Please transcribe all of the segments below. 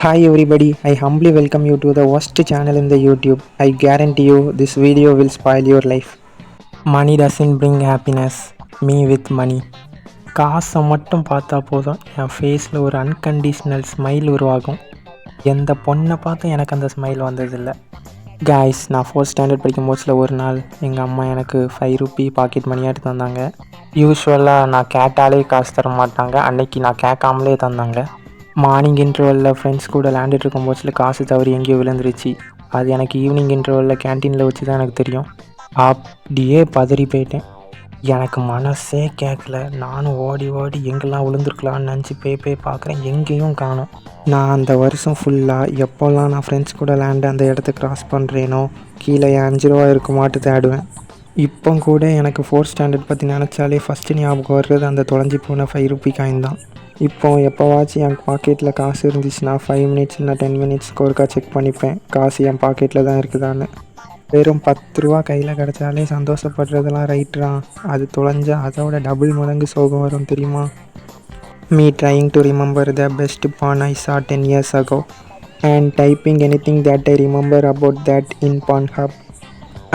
Hi everybody, I humbly welcome you to the worst channel in the YouTube. I guarantee you this video will spoil your life. Money doesn't bring happiness. Me with money. காசை மட்டும் பார்த்தா போதும் என் ஃபேஸில் ஒரு unconditional smile உருவாகும். எந்த பொண்ணை பார்த்தும் எனக்கு அந்த ஸ்மைல் வந்ததில்லை. காய்ஸ், நான் 4th ஸ்டாண்டர்ட் படிக்கும் போதுல ஒரு நாள் எங்கள் அம்மா எனக்கு 5 ரூபி பாக்கெட் மணியாக எடுத்து தந்தாங்க. யூஸ்வலாக நான் கேட்டாலே காசு தர மாட்டாங்க. அன்னைக்கு நான் கேட்காமலே தந்தாங்க. மார்னிங் இன்டர்வலில் ஃப்ரெண்ட்ஸ் கூட விளையாண்டுட்டு இருக்கும் போதுல காசு தவறி எங்கேயோ விழுந்துருச்சு. அது எனக்கு ஈவினிங் இன்டர்வலில் கேன்டீனில் வச்சு தான் எனக்கு தெரியும். அப்படியே பதறி போயிட்டேன். எனக்கு மனசே கேட்கல. நானும் ஓடி ஓடி எங்கெல்லாம் விழுந்துருக்கலான்னு நினச்சி போய் பார்க்குறேன், எங்கேயும் காணோம். நான் அந்த வருஷம் ஃபுல்லாக எப்போல்லாம் நான் ஃப்ரெண்ட்ஸ் கூட விளையாண்டு அந்த இடத்த க்ராஸ் பண்ணுறேனோ கீழே 5 ரூபா இருக்குமாட்டு தேடுவேன். இப்போ கூட எனக்கு 4th ஸ்டாண்டர்ட் பற்றி நினச்சாலே ஃபஸ்ட்டு ஞாபகம் வர்றது அந்த தொலைஞ்சி போன 5 ரூபி காயின் தான். இப்போ எப்போவாச்சும் என் பாக்கெட்டில் காசு இருந்துச்சுன்னா 5 மினிட்ஸ் இல்லை 10 மினிட்ஸ்க்கு ஒருக்கா செக் பண்ணிப்பேன் காசு என் பாக்கெட்டில் தான் இருக்குதான்னு. வெறும் 10 ரூபா கையில் கிடச்சாலே சந்தோஷப்படுறதெல்லாம் ரைட்டுதான். அது தொலைஞ்சா அதோட டபுள் மடங்கு சோகம் வரும் தெரியுமா? Me trying to remember the best porn I saw 10 years ago and typing anything that I remember about that in Pornhub.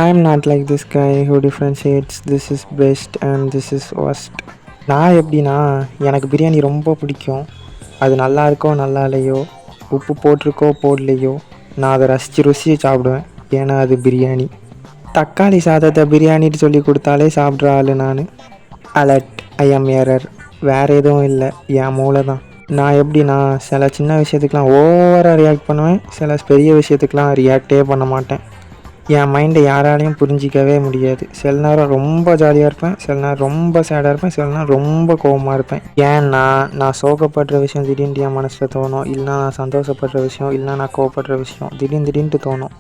I am not like this guy who differentiates this is best and this is worst. நான் எப்படின்னா, எனக்கு பிரியாணி ரொம்ப பிடிக்கும். அது நல்லா இருக்கோ நல்லா இல்லையோ, உப்பு போட்டிருக்கோ போடலையோ, நான் அதை ருசித்து சாப்பிடுவேன். ஏன்னா அது பிரியாணி. தக்காளி சாதத்தை பிரியாணிட்டு சொல்லி கொடுத்தாலே சாப்பிட்ற ஆள் நான். Alert, I am error. வேறு எதுவும் இல்லை, என் மூளை தான். நான் எப்படின்னா, சில சின்ன விஷயத்துக்கெலாம் ஓவராக ரியாக்ட் பண்ணுவேன். சில பெரிய விஷயத்துக்கெலாம் ரியாக்டே பண்ண மாட்டேன். என் மைண்டை யாராலையும் புரிஞ்சிக்கவே முடியாது. சில நேரம் ரொம்ப ஜாலியாக இருப்பேன், சில நேரம் ரொம்ப சேடாக இருப்பேன், சில நேரம் ரொம்ப கோவமாக இருப்பேன். ஏன்னா நான் சோகப்படுற விஷயம் திடீர்னு என் மனசில் தோணும், இல்லைனா நான் சந்தோஷப்படுற விஷயம், இல்லைனா நான் கோவப்படுற விஷயம் திடீர்னு தோணும்.